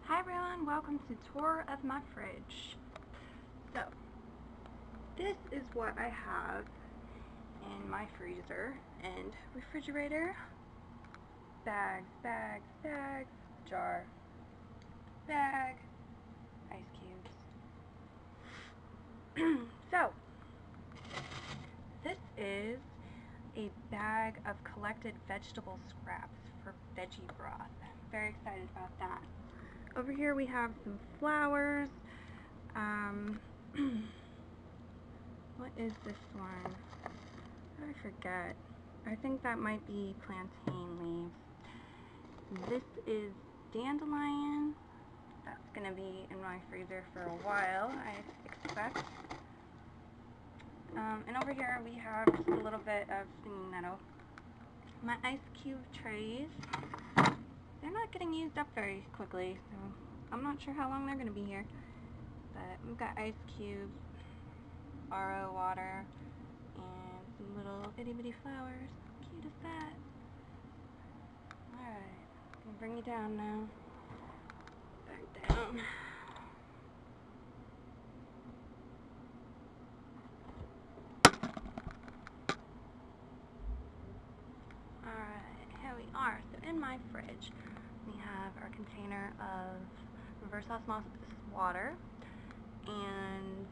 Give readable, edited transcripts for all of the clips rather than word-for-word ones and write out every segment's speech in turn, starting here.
Hi everyone, welcome to Tour of my fridge. So, this is what I have in my freezer and refrigerator. Bags, bags, bags, jar, bag, ice cubes. So, this is a bag of collected vegetable scraps for veggie broth. Very excited about that. Over here we have some flowers. What is this one? I forget. I think that might be plantain leaves. This is dandelion. That's going to be in my freezer for a while, I expect. And over here we have just a little bit of stinging nettle. My ice cube trays. They're not getting used up very quickly, so I'm not sure how long they're going to be here. But we've got ice cubes, RO water, and some little itty bitty flowers. How cute is that? Alright, I'm going to bring you down now. Back down. Alright, here we are. So in my fridge, we have our container of reverse osmosis water and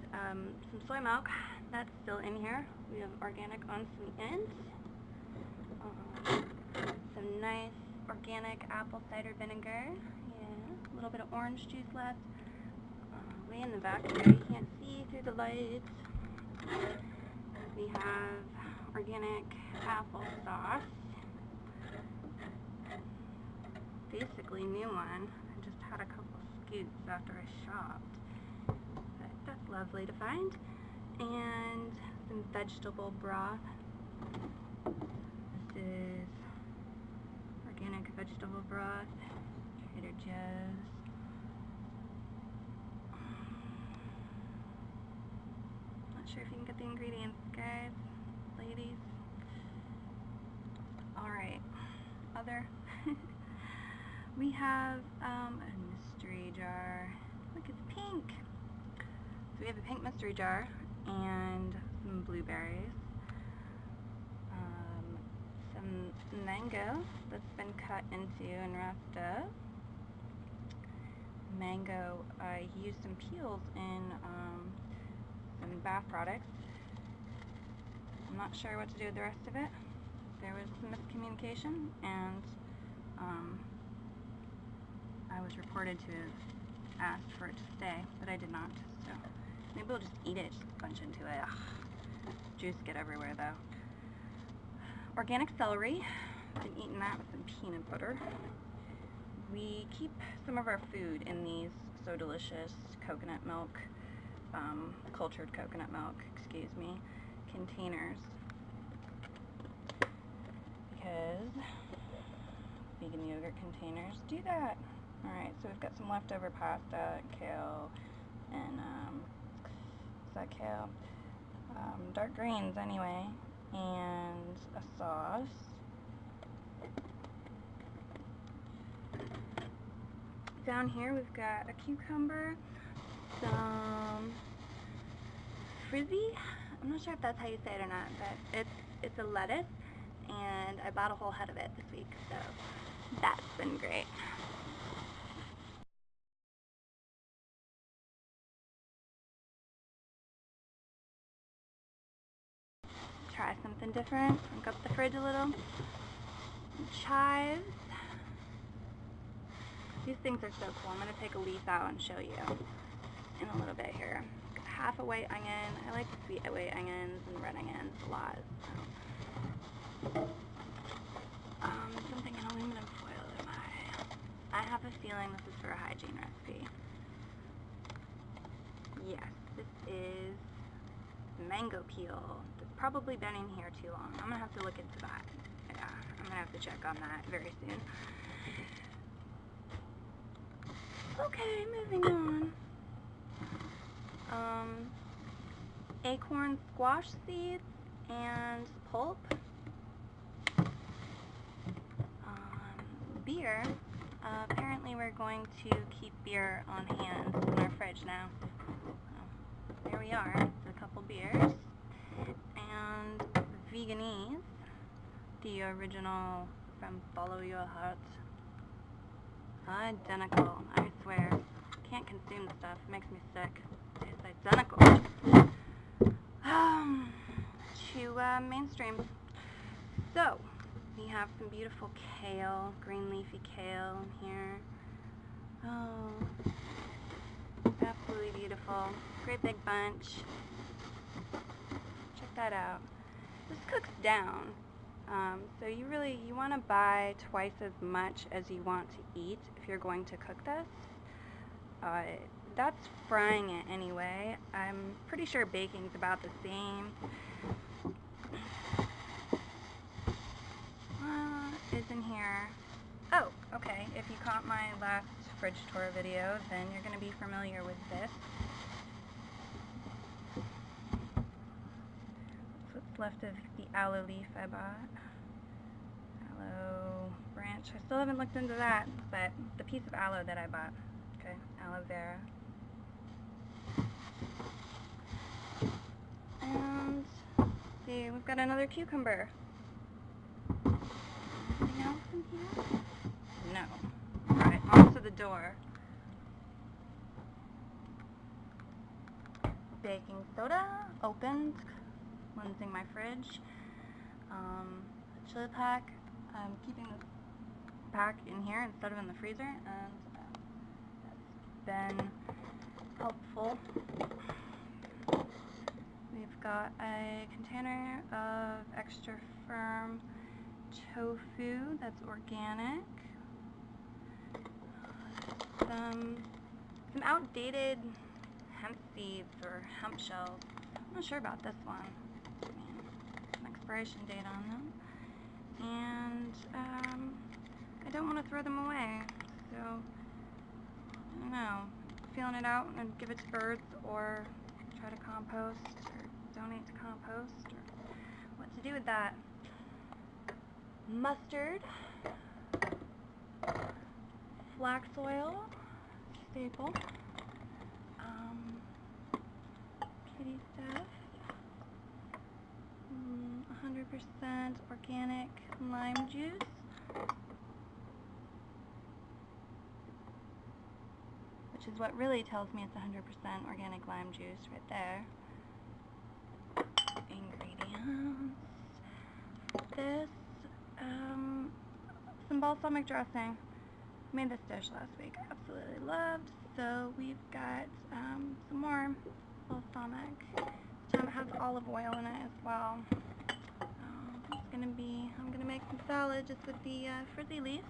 some soy milk. That's still in here. We have organic unsweetened. Some nice organic apple cider vinegar. Yeah, a little bit of orange juice left. Way in the back there, you can't see through the lights. We have organic applesauce. Basically new one. I just had a couple scoops after I shopped. But that's lovely to find. And some vegetable broth. This is organic vegetable broth. Trader Joe's. Not sure if you can get the ingredients, guys, ladies. Alright. Other we have a mystery jar. Look, it's pink. So we have a pink mystery jar and some blueberries. Some mango that's been cut into and wrapped up. Mango, I used some peels in some bath products. I'm not sure what to do with the rest of it. There was some miscommunication and I was reported to have asked for it to stay, but I did not, so maybe we'll just eat it, just bunch into it. Ugh. Juice get everywhere though. Organic celery, been eating that with some peanut butter. We keep some of our food in these So Delicious coconut milk, cultured coconut milk, excuse me, containers, because vegan yogurt containers do that. Alright, so we've got some leftover pasta, kale, and, is that kale? Dark greens anyway, and a sauce. Down here we've got a cucumber, some frizzy, I'm not sure if that's how you say it or not, but it's a lettuce, and I bought a whole head of it this week, so that's been great. Try something different, crank up the fridge a little. Chives. These things are so cool. I'm going to take a leaf out and show you in a little bit here. Half a white onion. I like sweet white onions and red onions a lot. So. Something in aluminum foil. I have a feeling this is for a hygiene recipe. Yes, this is mango peel. It's probably been in here too long. I'm going to have to look into that. Yeah, I'm going to have to check on that very soon. Okay, moving on. Acorn squash seeds and pulp. Beer. Apparently we're going trying to keep beer on hand in our fridge now. So, there we are. It's a couple beers. And Veganese, the original from Follow Your Heart. Identical, I swear. Can't consume the stuff, it makes me sick. It's identical. To mainstream. So, we have some beautiful kale, green leafy kale in here. Oh, absolutely beautiful. Great big bunch. Check that out. This cooks down. So you want to buy twice as much as you want to eat if you're going to cook this. That's frying it anyway. I'm pretty sure baking's about the same. Is in here. Oh, okay. If you caught my last fridge tour video, then you're going to be familiar with this. That's what's left of the aloe leaf I bought. Aloe branch. I still haven't looked into that, but the piece of aloe that I bought. Okay, aloe vera. And let's see, we've got another cucumber. Anything else in here? No. Alright, on to the door. Baking soda, opened, cleansing my fridge. Chili pack, I'm keeping this pack in here instead of in the freezer, and that's been helpful. We've got a container of extra firm tofu that's organic. Some outdated hemp seeds or hemp shells. I'm not sure about this one. An expiration date on them. And I don't want to throw them away, so I don't know. Feeling it out and give it to birds, or try to compost, or donate to compost, or what to do with that. Mustard, flax oil, staple, kitty stuff, 100% organic lime juice, which is what really tells me it's 100% organic lime juice right there. Ingredients. This, some balsamic dressing. Made this dish last week. Absolutely loved. So we've got some more balsamic. This time it has olive oil in it as well. I'm gonna make some salad just with the frizzy leaf.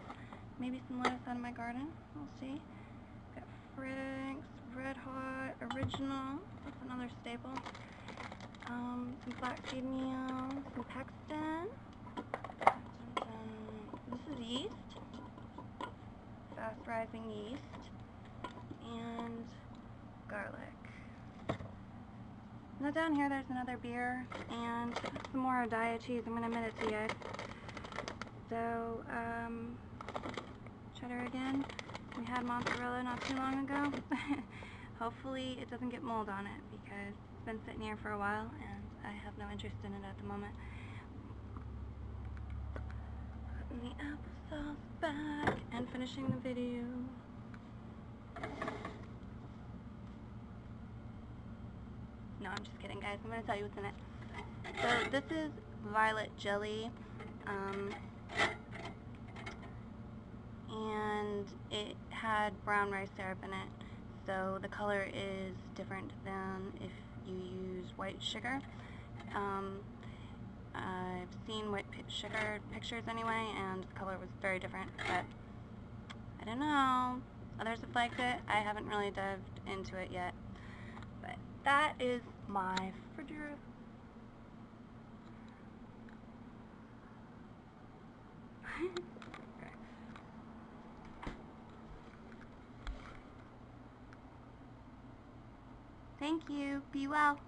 Maybe some lettuce out of my garden. We'll see. Got Frank's Red Hot Original. That's another staple. Some flaxseed meal. Some Paxton. This is yeast. Fast rising yeast. And garlic. Now down here there's another beer and some more diet cheese. I'm going to admit it to you. So, cheddar again. We had mozzarella not too long ago. Hopefully it doesn't get mold on it because it's been sitting here for a while and I have no interest in it at the moment. Putting the applesauce back and finishing the video. No, I'm just kidding, guys. I'm going to tell you what's in it. So, this is violet jelly, and it had brown rice syrup in it, so the color is different than if you use white sugar. I've seen white sugar pictures anyway, and the color was very different, but I don't know. Others have liked it. I haven't really dived into it yet. But that is my refrigerator. Thank you. Be well.